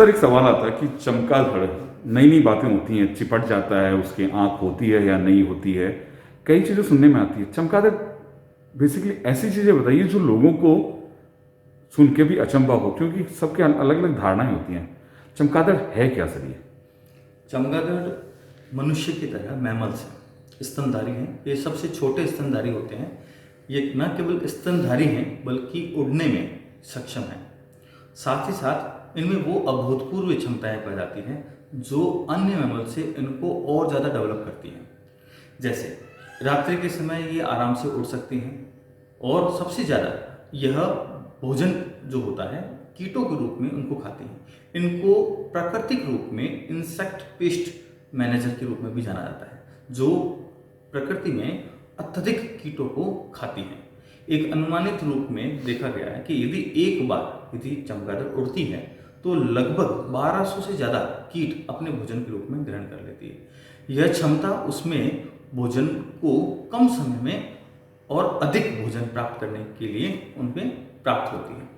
Sir एक सवाल आता है कि चमगादड़ नई नई बातें होती हैं, चिपट जाता है, उसकी आंख होती है या नहीं होती है, कई चीज़ें सुनने में आती है। चमगादड़ बेसिकली ऐसी चीज़ें बताइए जो लोगों को सुन के भी अचंभा हो, क्योंकि सबके अलग अलग धारणाएं होती हैं। चमगादड़ है क्या सर ये? चमगादड़ मनुष्य की तरह मैमल्स हैं, स्तनधारी हैं। ये सबसे छोटे स्तनधारी होते हैं। ये न केवल स्तनधारी हैं बल्कि उड़ने में सक्षम हैं। साथ ही साथ इनमें वो अभूतपूर्व क्षमताएं पाई जाती हैं जो अन्य मैमल से इनको और ज़्यादा डेवलप करती हैं। जैसे रात्रि के समय ये आराम से उड़ सकती हैं और सबसे ज़्यादा यह भोजन जो होता है कीटों के रूप में उनको खाती हैं। इनको प्राकृतिक रूप में इंसेक्ट पेस्ट मैनेजर के रूप में भी जाना जाता है, जो प्रकृति में अत्यधिक कीटों को खाती हैं। एक अनुमानित रूप में देखा गया है कि यदि चमगादड़ उड़ती है तो लगभग 1200 से ज़्यादा कीट अपने भोजन के रूप में ग्रहण कर लेती है। यह क्षमता उसमें भोजन को कम समय में और अधिक भोजन प्राप्त करने के लिए उनमें प्राप्त होती है।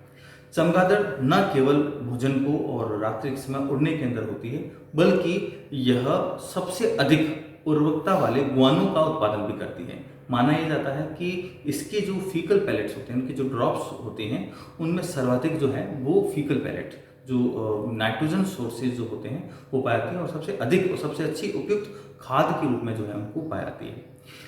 चमगादड़ न केवल भोजन को और रात्रि के समय उड़ने के अंदर होती है, बल्कि यह सबसे अधिक उर्वरकता वाले गुआनों का उत्पादन भी करती है। माना यह जाता है कि इसके जो फीकल पैलेट्स होते हैं, उनके जो ड्रॉप्स होते हैं, उनमें सर्वाधिक जो है वो फीकल पैलेट जो नाइट्रोजन सोर्सेज जो होते हैं वो पाई जाती है और सबसे अधिक और सबसे अच्छी उपयुक्त खाद के रूप में जो है उनको पाई जाती है।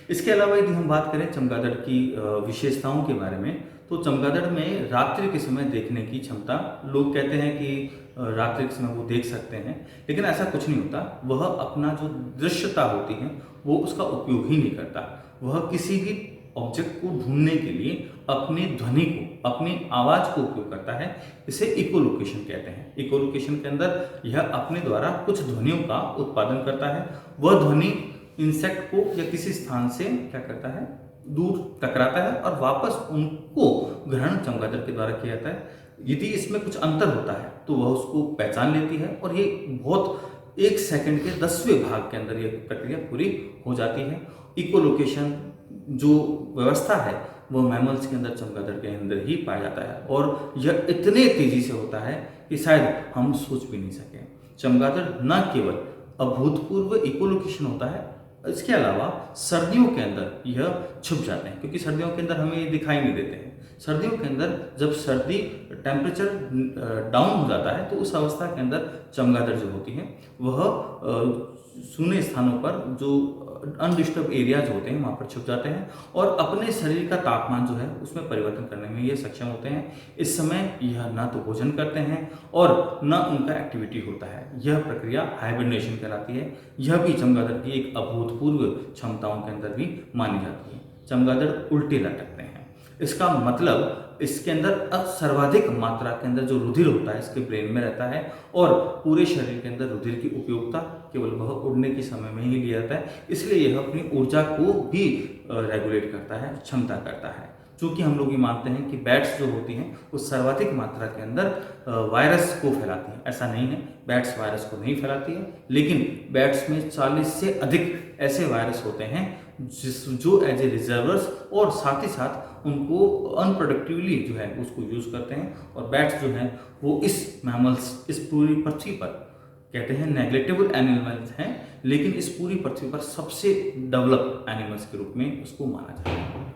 इसके अलावा यदि हम बात करें चमगादड़ की विशेषताओं के बारे में, तो चमगादड़ में रात्रि के समय देखने की क्षमता, लोग कहते हैं कि रात्रि के समय वो देख सकते हैं, लेकिन ऐसा कुछ नहीं होता। वह अपना जो दृश्यता होती है वो उसका उपयोग ही नहीं करता। वह किसी भी ऑब्जेक्ट को ढूंढने के लिए अपनी ध्वनि को, अपनी आवाज़ को उपयोग करता है। इसे इकोलोकेशन कहते हैं। इकोलोकेशन के अंदर यह अपने द्वारा कुछ ध्वनियों का उत्पादन करता है। वह ध्वनि इंसेक्ट को या किसी स्थान से क्या करता है, दूर टकराता है और वापस उनको ग्रहण चमगादड़ के द्वारा किया जाता है। यदि इसमें कुछ अंतर होता है तो वह उसको पहचान लेती है और ये बहुत 1 सेकंड के 10वें भाग के अंदर यह प्रक्रिया पूरी हो जाती है। इकोलोकेशन जो व्यवस्था है वह मैमल्स के अंदर, चमगादड़ के अंदर ही पाया जाता है और यह इतने तेजी से होता है कि शायद हम सोच भी नहीं सकें। चमगादड़ न केवल अभूतपूर्व इकोलोकेशन होता है, इसके अलावा सर्दियों के अंदर यह छुप जाते हैं, क्योंकि सर्दियों के अंदर हमें ये दिखाई नहीं देते हैं। सर्दियों के अंदर जब सर्दी टेम्परेचर डाउन हो जाता है तो उस अवस्था के अंदर चमगादड़ जो होती हैं वह सूने स्थानों पर, जो अनडिस्टर्ब एरियाज होते हैं, वहाँ पर छुप जाते हैं और अपने शरीर का तापमान जो है उसमें परिवर्तन करने में ये सक्षम होते हैं। इस समय यह ना तो भोजन करते हैं और न उनका एक्टिविटी होता है। यह प्रक्रिया हाइबरनेशन कहलाती है। यह भी चमगादड़ की एक अभूतपूर्व क्षमताओं के अंदर भी मानी जाती है। चमगादड़ उल्टे लटकते हैं। इसका मतलब इसके अंदर सर्वाधिक मात्रा के अंदर जो रुधिर होता है इसके ब्रेन में रहता है और पूरे शरीर के अंदर रुधिर की उपयोगिता केवल वह उड़ने के समय में ही लिया जाता है। इसलिए यह अपनी ऊर्जा को भी रेगुलेट करता है, क्षमता करता है। चूँकि हम लोग ये मानते हैं कि बैट्स जो होती हैं वो सर्वाधिक मात्रा के अंदर वायरस को फैलाती हैं। ऐसा नहीं है, बैट्स वायरस को नहीं फैलाती है, लेकिन बैट्स में 40 से अधिक ऐसे वायरस होते हैं जो एज ए रिजर्वर्स और साथ ही साथ उनको अनप्रोडक्टिवली जो है उसको यूज़ करते हैं। और बैट्स जो हैं वो इस मैमल्स, इस पूरी पृथ्वी पर कहते हैं नेग्लेक्टेबल एनिमल्स हैं, लेकिन इस पूरी पृथ्वी पर सबसे डेवलप एनिमल्स के रूप में उसको माना जाता है।